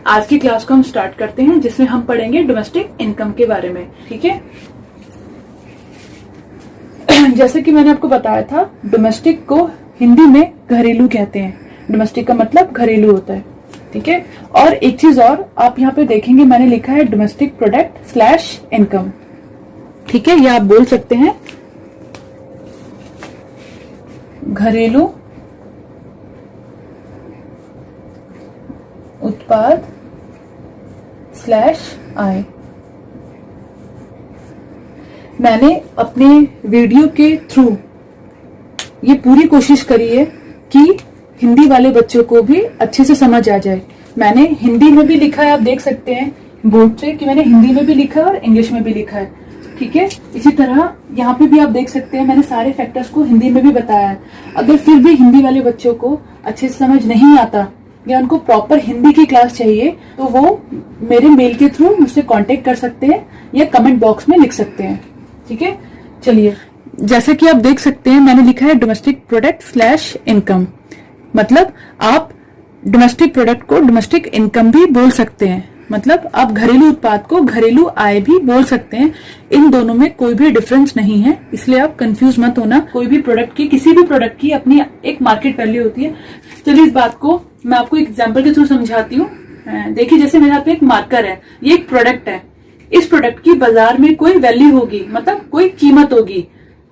आज की क्लास को हम स्टार्ट करते हैं, जिसमें हम पढ़ेंगे डोमेस्टिक इनकम के बारे में। ठीक है, जैसे कि मैंने आपको बताया था, डोमेस्टिक को हिंदी में घरेलू कहते हैं। डोमेस्टिक का मतलब घरेलू होता है। ठीक है, और एक चीज और आप यहाँ पे देखेंगे, मैंने लिखा है डोमेस्टिक प्रोडक्ट स्लैश इनकम। ठीक है, ये आप बोल सकते हैं घरेलू उत्पाद स्लैश आय। मैंने अपने वीडियो के थ्रू ये पूरी कोशिश करी है कि हिंदी वाले बच्चों को भी अच्छे से समझ आ जाए। मैंने हिंदी में भी लिखा है, आप देख सकते हैं बोर्ड से कि मैंने हिंदी में भी लिखा है और इंग्लिश में भी लिखा है। ठीक है, इसी तरह यहाँ पे भी आप देख सकते हैं मैंने सारे फैक्टर्स को हिंदी में भी बताया है। अगर फिर भी हिंदी वाले बच्चों को अच्छे से समझ नहीं आता या उनको प्रॉपर हिंदी की क्लास चाहिए, तो वो मेरे मेल के थ्रू मुझसे कांटेक्ट कर सकते हैं या कमेंट बॉक्स में लिख सकते हैं। ठीक है, चलिए, जैसा कि आप देख सकते हैं मैंने लिखा है डोमेस्टिक प्रोडक्ट स्लैश इनकम। मतलब आप डोमेस्टिक प्रोडक्ट को डोमेस्टिक इनकम भी बोल सकते हैं। मतलब आप घरेलू उत्पाद को घरेलू आय भी बोल सकते हैं। इन दोनों में कोई भी डिफरेंस नहीं है, इसलिए आप कंफ्यूज मत होना। कोई भी प्रोडक्ट की, किसी भी प्रोडक्ट की अपनी एक मार्केट वैल्यू होती है। चलिए, इस बात को मैं आपको एग्जाम्पल के थ्रू समझाती हूँ। देखिए, जैसे मेरे हाथ में एक मार्कर है, ये एक प्रोडक्ट है। इस प्रोडक्ट की बाजार में कोई वैल्यू होगी, मतलब कोई कीमत होगी,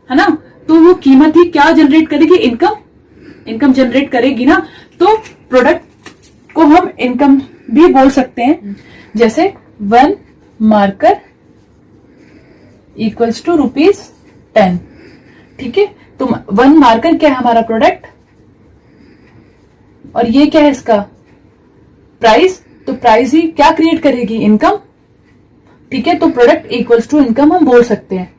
है ना। तो वो कीमत ही क्या जनरेट करेगी? इनकम जनरेट करेगी ना। तो प्रोडक्ट को हम इनकम भी बोल सकते हैं। जैसे 1 मार्कर इक्वल्स टू ₹10। ठीक है, तो 1 मार्कर क्या है? हमारा प्रोडक्ट। और ये क्या है? इसका प्राइस। तो प्राइस ही क्या क्रिएट करेगी? इनकम। ठीक है, तो प्रोडक्ट इक्वल्स टू इनकम हम बोल सकते हैं।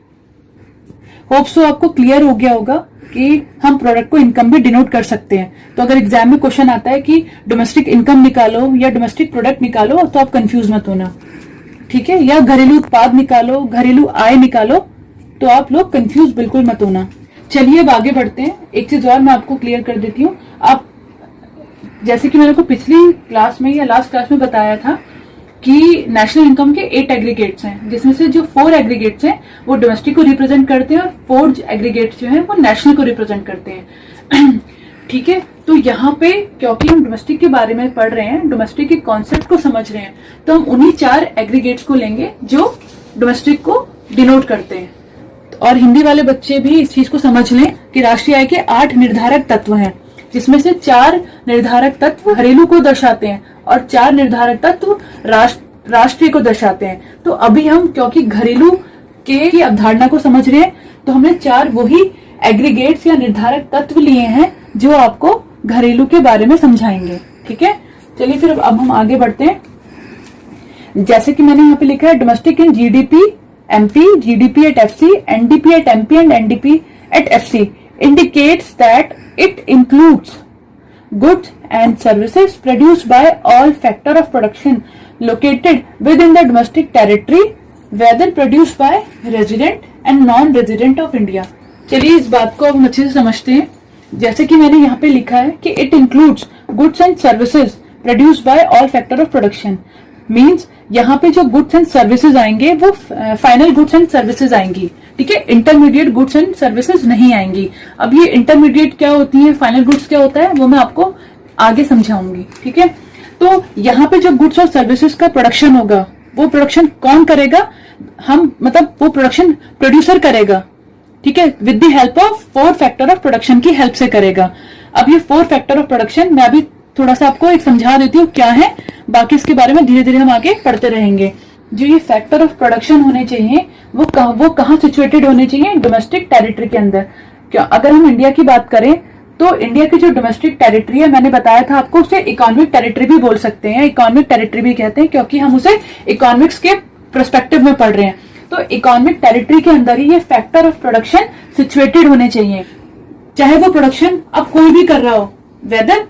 होप सो आपको क्लियर हो गया होगा कि हम प्रोडक्ट को इनकम भी डिनोट कर सकते हैं। तो अगर एग्जाम में क्वेश्चन आता है कि डोमेस्टिक इनकम निकालो या डोमेस्टिक प्रोडक्ट निकालो, तो आप कंफ्यूज मत होना। ठीक है, या घरेलू उत्पाद निकालो, घरेलू आय निकालो, तो आप लोग कंफ्यूज बिल्कुल मत होना। चलिए, अब आगे बढ़ते हैं। एक चीज और मैं आपको क्लियर कर देती हूँ। आप जैसे कि मैंने आपको पिछली क्लास में या लास्ट क्लास में बताया था कि नेशनल इनकम के 8 एग्रीगेट्स हैं, जिसमें से जो 4 एग्रीगेट्स हैं वो डोमेस्टिक को रिप्रेजेंट करते हैं और 4 एग्रीगेट्स जो हैं वो नेशनल को रिप्रेजेंट करते हैं। ठीक है, तो यहाँ पे क्योंकि हम डोमेस्टिक के बारे में पढ़ रहे हैं, डोमेस्टिक के कॉन्सेप्ट को समझ रहे हैं, तो हम उन्हीं 4 एग्रीगेट्स को लेंगे जो डोमेस्टिक को डिनोट करते हैं। और हिंदी वाले बच्चे भी इस चीज को समझ लें कि राष्ट्रीय आय के 8 निर्धारक तत्व हैं, जिसमें से 4 निर्धारक तत्व घरेलू को दर्शाते हैं और 4 निर्धारक तत्व राष्ट्रीय को दर्शाते हैं। तो अभी हम क्योंकि घरेलू के अवधारणा को समझ रहे हैं, तो हमने 4 वही एग्रीगेट्स या निर्धारक तत्व लिए हैं जो आपको घरेलू के बारे में समझाएंगे। ठीक है, चलिए फिर अब हम आगे बढ़ते हैं। जैसे कि मैंने यहाँ पे लिखा है domestic in GDP MP, GDP at FC, NDP at MP and NDP at FC indicates that it includes goods and services produced by all factor of production located within the domestic territory, whether produced by resident and non-resident of India। चलिए, इस बात को अब हम अच्छे से समझते हैं। जैसे कि मैंने यहाँ पे लिखा है कि it includes goods and services produced by all factor of production, means यहाँ पे जो गुड्स एंड सर्विसेज आएंगे वो फाइनल गुड्स एंड सर्विसेज आएंगी। ठीक है, इंटरमीडिएट गुड्स एंड सर्विसेज नहीं आएंगी। अब ये इंटरमीडिएट क्या होती है, फाइनल गुड्स क्या होता है, वो मैं आपको आगे समझाऊंगी। ठीक है, तो यहाँ पे जो गुड्स और सर्विसेज का प्रोडक्शन होगा, वो प्रोडक्शन कौन करेगा? मतलब वो प्रोडक्शन प्रोड्यूसर करेगा। ठीक है, with the help of 4 factor of production की हेल्प से करेगा। अब ये 4 फैक्टर ऑफ प्रोडक्शन मैं अभी थोड़ा सा आपको एक समझा देती हूँ क्या है, बाकी इसके बारे में धीरे धीरे हम आगे पढ़ते रहेंगे। जो ये फैक्टर ऑफ प्रोडक्शन होने चाहिए वो कहाँ सिचुएटेड होने चाहिए? डोमेस्टिक टेरिटरी के अंदर। क्या अगर हम इंडिया की बात करें तो इंडिया की जो डोमेस्टिक टेरिटरी है, मैंने बताया था आपको, उसे इकोनॉमिक टेरिटरी भी बोल सकते हैं, इकोनॉमिक टेरिटरी भी कहते हैं, क्योंकि हम उसे इकोनॉमिक्स के पर्सपेक्टिव में पढ़ रहे हैं। तो इकोनॉमिक टेरिटरी के अंदर ही ये फैक्टर ऑफ प्रोडक्शन सिचुएटेड होने चाहिए, चाहे वो प्रोडक्शन अब कोई भी कर रहा हो, वेदर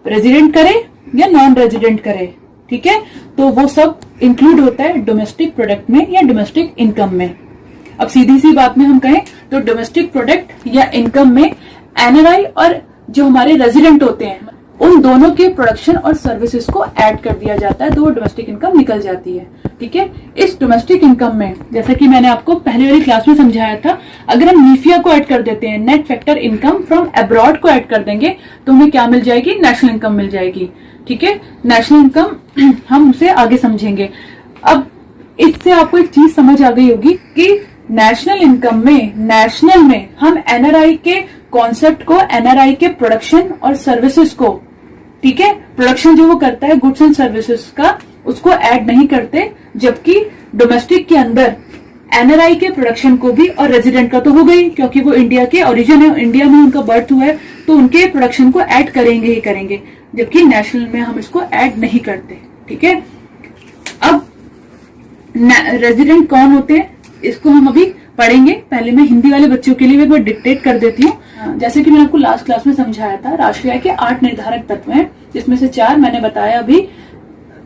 रेजिडेंट करे या नॉन रेजिडेंट करे। ठीक है, तो वो सब इंक्लूड होता है डोमेस्टिक प्रोडक्ट में या डोमेस्टिक इनकम में। अब सीधी सी बात में हम कहें तो डोमेस्टिक प्रोडक्ट या इनकम में एनआरआई और जो हमारे रेजिडेंट होते हैं, उन दोनों के प्रोडक्शन और सर्विसेज को ऐड कर दिया जाता है, तो वो डोमेस्टिक इनकम निकल जाती है। ठीक है, इस डोमेस्टिक इनकम में जैसा कि मैंने आपको पहले वाली क्लास में समझाया था, अगर हम नीफिया को ऐड कर देते हैं, net factor income from abroad को ऐड कर देंगे, तो हमें क्या मिल जाएगी? नेशनल इनकम मिल जाएगी। ठीक है, नेशनल इनकम हम उसे आगे समझेंगे। अब इससे आपको एक चीज समझ आ गई होगी कि नेशनल इनकम में, नेशनल में हम एनआरआई के कॉन्सेप्ट को, एनआरआई के प्रोडक्शन और सर्विसेज को, ठीक है, प्रोडक्शन जो वो करता है गुड्स एंड सर्विसेज का, उसको ऐड नहीं करते, जबकि डोमेस्टिक के अंदर एनआरआई के प्रोडक्शन को भी, और रेजिडेंट का तो हो गई क्योंकि वो इंडिया के ओरिजिन है, इंडिया में उनका बर्थ हुआ है, तो उनके प्रोडक्शन को ऐड करेंगे ही करेंगे, जबकि नेशनल में हम इसको ऐड नहीं करते। ठीक है, अब रेजिडेंट कौन होते हैं इसको हम अभी पढ़ेंगे। पहले मैं हिंदी वाले बच्चों के लिए एक बार डिक्टेट कर देती हूँ। जैसे कि मैंने आपको लास्ट क्लास में समझाया था, राष्ट्रीय आय के 8 निर्धारक तत्व हैं, जिसमें से 4 मैंने बताया अभी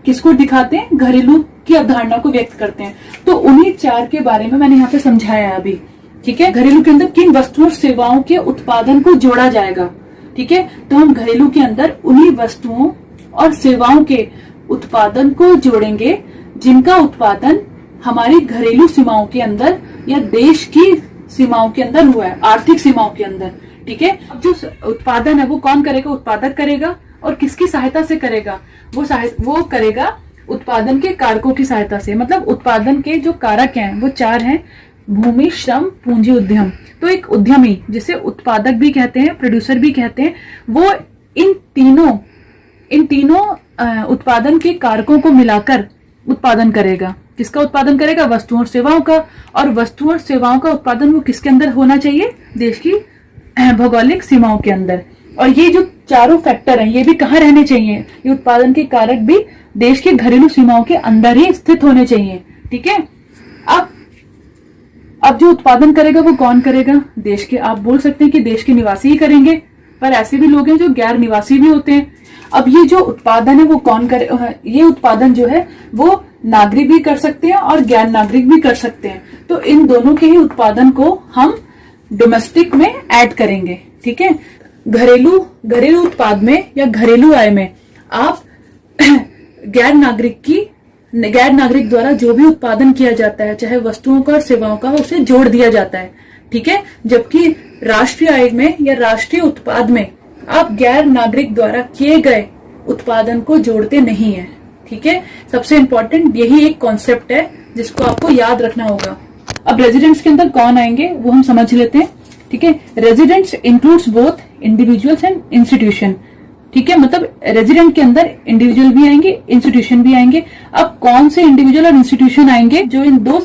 किसको दिखाते हैं, घरेलू की अवधारणा को व्यक्त करते हैं। तो उन्हीं 4 के बारे में मैंने यहाँ पे समझाया है अभी। ठीक है, घरेलू के अंदर किन वस्तुओं और सेवाओं के उत्पादन को जोड़ा जाएगा। ठीक है, तो हम घरेलू के अंदर उन्हीं वस्तुओं और सेवाओं के उत्पादन को जोड़ेंगे जिनका उत्पादन हमारी घरेलू सीमाओं के अंदर या देश की सीमाओं के अंदर हुआ है, आर्थिक सीमाओं के अंदर। ठीक है, अब जो उत्पादन है वो कौन करेगा? उत्पादक करेगा, और किसकी सहायता से करेगा? वो करेगा उत्पादन के कारकों की सहायता से। मतलब उत्पादन के जो कारक हैं वो 4 हैं, भूमि, श्रम, पूंजी, उद्यम। तो एक उद्यमी, जिसे उत्पादक भी कहते हैं, प्रोड्यूसर भी कहते हैं, वो इन तीनों उत्पादन के कारकों को मिलाकर उत्पादन करेगा। किसका उत्पादन करेगा? वस्तुओं और सेवाओं का। और वस्तुओं और सेवाओं का उत्पादन वो किसके अंदर होना चाहिए? देश की भौगोलिक सीमाओं के अंदर। और ये जो चारों फैक्टर हैं, ये भी कहाँ रहने चाहिए? ये उत्पादन के कारक भी देश के घरेलू सीमाओं के अंदर ही स्थित होने चाहिए। ठीक है, अब जो उत्पादन करेगा वो कौन करेगा? देश के, आप बोल सकते हैं कि देश के निवासी ही करेंगे, पर ऐसे भी लोग हैं जो गैर निवासी भी होते हैं। अब ये जो उत्पादन है वो कौन करे? ये उत्पादन जो है वो नागरिक भी कर सकते हैं और गैर नागरिक भी कर सकते हैं। तो इन दोनों के ही उत्पादन को हम डोमेस्टिक में ऐड करेंगे। ठीक है, घरेलू उत्पाद में या घरेलू आय में आप गैर नागरिक द्वारा जो भी उत्पादन किया जाता है, चाहे वस्तुओं का और सेवाओं का, उसे जोड़ दिया जाता है। ठीक है, जबकि राष्ट्रीय आय में या राष्ट्रीय उत्पाद में आप गैर नागरिक द्वारा किए गए उत्पादन को जोड़ते नहीं है। ठीक है, सबसे इंपॉर्टेंट यही एक कॉन्सेप्ट है जिसको आपको याद रखना होगा। अब रेजिडेंट्स के अंदर कौन आएंगे वो हम समझ लेते हैं। ठीक है, residents includes both individuals and institution. ठीक है, मतलब रेजिडेंट के अंदर इंडिविजुअल भी आएंगे, इंस्टीट्यूशन भी आएंगे। अब कौन से इंडिविजुअल और इंस्टीट्यूशन आएंगे जो इन 2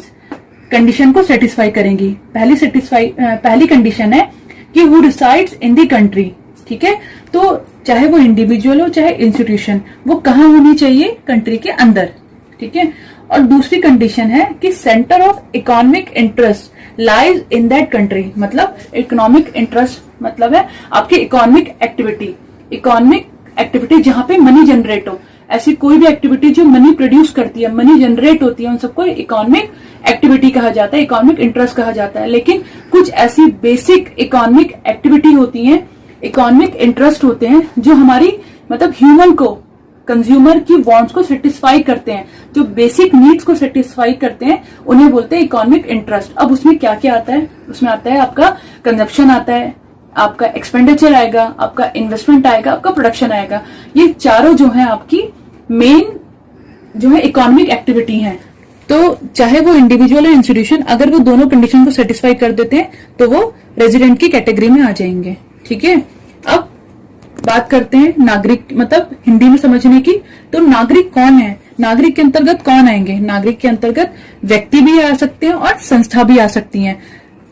कंडीशन को सेटिस्फाई करेंगी? पहली कंडीशन है कि who resides in the country. ठीक है, तो चाहे वो इंडिविजुअल हो चाहे इंस्टीट्यूशन, वो कहाँ होनी चाहिए? कंट्री के अंदर। ठीक है, और दूसरी कंडीशन है कि centre of economic interest lies in that country. मतलब इकोनॉमिक इंटरेस्ट मतलब है आपकी इकोनॉमिक एक्टिविटी जहां पे मनी जनरेट हो। ऐसी कोई भी एक्टिविटी जो मनी प्रोड्यूस करती है, मनी जनरेट होती है, उन सबको इकोनॉमिक एक्टिविटी कहा जाता है, इकोनॉमिक इंटरेस्ट कहा जाता है। लेकिन कुछ ऐसी बेसिक इकोनॉमिक एक्टिविटी होती है, इकोनॉमिक इंटरेस्ट होते हैं, जो हमारी मतलब ह्यूमन को, कंज्यूमर की वांट्स को सेटिस्फाई करते हैं, जो बेसिक नीड्स को सेटिस्फाई करते हैं, उन्हें बोलते हैं इकोनॉमिक इंटरेस्ट। अब उसमें क्या क्या आता है? उसमें आता है आपका कंजप्शन आता है, आपका एक्सपेंडिचर आएगा, आपका इन्वेस्टमेंट आएगा, आपका प्रोडक्शन आएगा। ये चारों जो है आपकी मेन जो है इकोनॉमिक एक्टिविटी है। तो चाहे वो इंडिविजुअल या इंस्टीट्यूशन, अगर वो दोनों कंडीशन को सेटिस्फाई कर देते हैं तो वो रेजिडेंट की कैटेगरी में आ जाएंगे। ठीक है, अब बात करते हैं नागरिक, मतलब हिंदी में समझने की। तो नागरिक कौन है? नागरिक के अंतर्गत कौन आएंगे? नागरिक के अंतर्गत व्यक्ति भी आ सकते हैं और संस्था भी आ सकती हैं।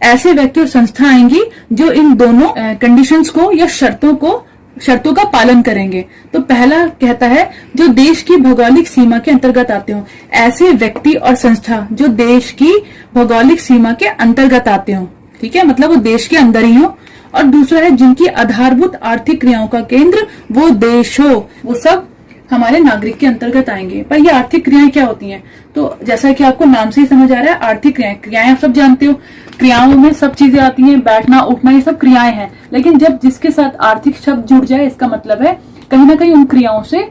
ऐसे व्यक्ति और संस्था आएंगी जो इन दोनों कंडीशंस को या शर्तों का पालन करेंगे। तो पहला कहता है जो देश की भौगोलिक सीमा के अंतर्गत आते हो, ऐसे व्यक्ति और संस्था जो देश की भौगोलिक सीमा के अंतर्गत आते हो। ठीक है, मतलब वो देश के अंदर ही हो। और दूसरा है जिनकी आधारभूत आर्थिक क्रियाओं का केंद्र वो देश हो। वो सब हमारे नागरिक के अंतर्गत आएंगे। पर ये आर्थिक क्रियाएं क्या होती हैं? तो जैसा कि आपको नाम से ही समझ आ रहा है, आर्थिक क्रियाएं आप सब जानते हो, क्रियाओं में सब चीजें आती हैं, बैठना उठना ये सब क्रियाएं हैं। लेकिन जब जिसके साथ आर्थिक शब्द जुड़ जाए, इसका मतलब है कहीं ना कहीं उन क्रियाओं से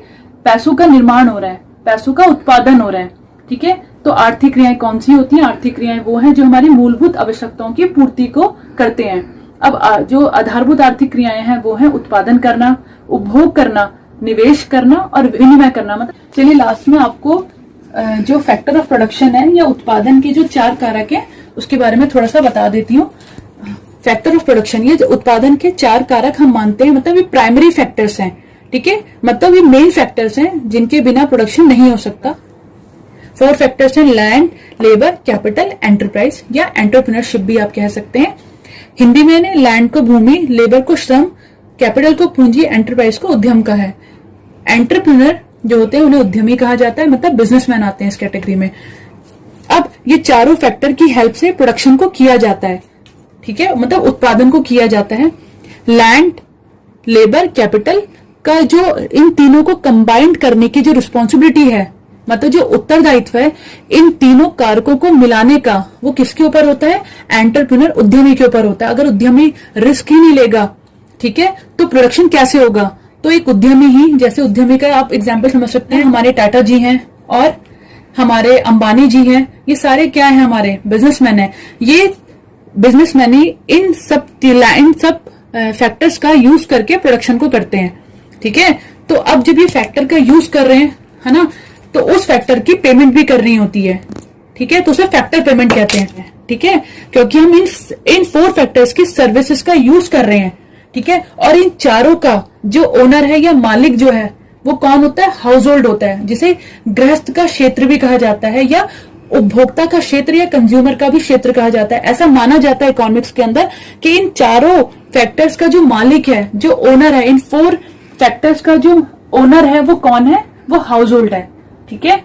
पैसों का निर्माण हो रहा है, पैसों का उत्पादन हो रहा है। ठीक है, तो आर्थिक क्रियाएं कौन सी होती हैं? आर्थिक क्रियाएं वो हैं जो हमारी मूलभूत आवश्यकताओं की पूर्ति को करते हैं। अब जो आधारभूत आर्थिक क्रियाएं हैं वो है उत्पादन करना, उपभोग करना, निवेश करना और विनिमय करना। मतलब चलिए लास्ट में आपको जो फैक्टर ऑफ प्रोडक्शन है या उत्पादन के जो 4 कारक हैं उसके बारे में थोड़ा सा बता देती हूँ। फैक्टर ऑफ प्रोडक्शन, ये जो उत्पादन के 4 कारक हम मानते हैं, मतलब ये प्राइमरी फैक्टर्स हैं। ठीक है, मतलब ये मेन फैक्टर्स हैं जिनके बिना प्रोडक्शन नहीं हो सकता। 4 फैक्टर्स हैं लैंड, लेबर, कैपिटल, एंटरप्राइज या एंटरप्रेन्योरशिप भी आप कह सकते हैं। हिंदी में लैंड को भूमि, लेबर को श्रम, कैपिटल को पूंजी, एंटरप्राइज को उद्यम का है। एंटरप्रेन्योर जो होते हैं उन्हें उद्यमी कहा जाता है, मतलब बिजनेसमैन आते हैं इस कैटेगरी में। अब ये चारों फैक्टर की हेल्प से प्रोडक्शन को किया जाता है। ठीक है, मतलब उत्पादन को किया जाता है। लैंड, लेबर, कैपिटल का जो इन तीनों को कंबाइंड करने की जो रिस्पॉन्सिबिलिटी है, मतलब जो उत्तरदायित्व है इन तीनों कारकों को मिलाने का, वो किसके ऊपर होता है? एंटरप्रेन्योर, उद्यमी के ऊपर होता है। अगर उद्यमी रिस्क ही नहीं लेगा, ठीक है, तो प्रोडक्शन कैसे होगा? तो एक उद्यमी ही, जैसे उद्यमी का आप एग्जाम्पल समझ सकते हैं, हमारे टाटा जी हैं और हमारे अंबानी जी हैं, ये सारे क्या है? हमारे बिजनेसमैन हैं। ये बिजनेसमैन ही इन सब फैक्टर्स का यूज करके प्रोडक्शन को करते हैं। ठीक है, तो अब जब ये फैक्टर का यूज कर रहे हैं, है ना, तो उस फैक्टर की पेमेंट भी करनी होती है। ठीक है, तो उसे फैक्टर पेमेंट कहते हैं। ठीक है, क्योंकि हम इन 4 फैक्टर्स की सर्विसेज का यूज कर रहे हैं। ठीक है, और इन चारों का जो ओनर है या मालिक जो है वो कौन होता है? हाउस होल्ड होता है, जिसे गृहस्थ का क्षेत्र भी कहा जाता है या उपभोक्ता का क्षेत्र या कंज्यूमर का भी क्षेत्र कहा जाता है। ऐसा माना जाता है इकोनॉमिक्स के अंदर कि इन चारों फैक्टर्स का जो मालिक है, जो ओनर है, इन 4 फैक्टर्स का जो ओनर है वो कौन है? वो हाउस होल्ड है। ठीक है,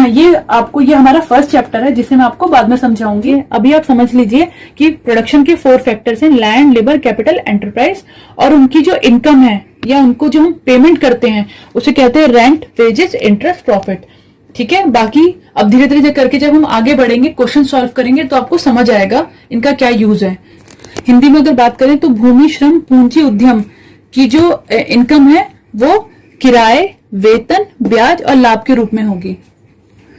ये हमारा फर्स्ट चैप्टर है जिसे मैं आपको बाद में समझाऊंगी। अभी आप समझ लीजिए कि प्रोडक्शन के 4 फैक्टर्स हैं लैंड, लेबर, कैपिटल, एंटरप्राइज, और उनकी जो इनकम है या उनको जो हम पेमेंट करते हैं उसे कहते हैं रेंट, वेजेस, इंटरेस्ट, प्रॉफिट। ठीक है, बाकी अब धीरे धीरे करके जब हम आगे बढ़ेंगे, क्वेश्चन सॉल्व करेंगे, तो आपको समझ आएगा इनका क्या यूज है। हिंदी में अगर बात करें तो भूमि, श्रम, पूंजी, उद्यम की जो इनकम है वो किराए, वेतन, ब्याज और लाभ के रूप में होगी।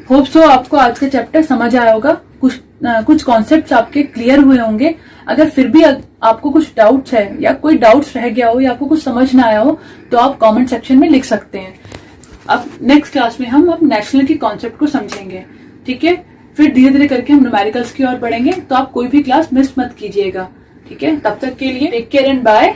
होप सो आपको आज का चैप्टर समझ आया होगा, कुछ कॉन्सेप्ट्स आपके क्लियर हुए होंगे। अगर फिर भी आपको कुछ डाउट्स है या कोई डाउट्स रह गया हो या आपको कुछ समझ ना आया हो तो आप कमेंट सेक्शन में लिख सकते हैं। अब नेक्स्ट क्लास में हम अब नेशनल की कॉन्सेप्ट को समझेंगे। ठीक है, फिर धीरे धीरे करके हम न्यूमेरिकल्स की ओर बढ़ेंगे, तो आप कोई भी क्लास मिस मत कीजिएगा। ठीक है, तब तक के लिए टेक केयर एंड बाय।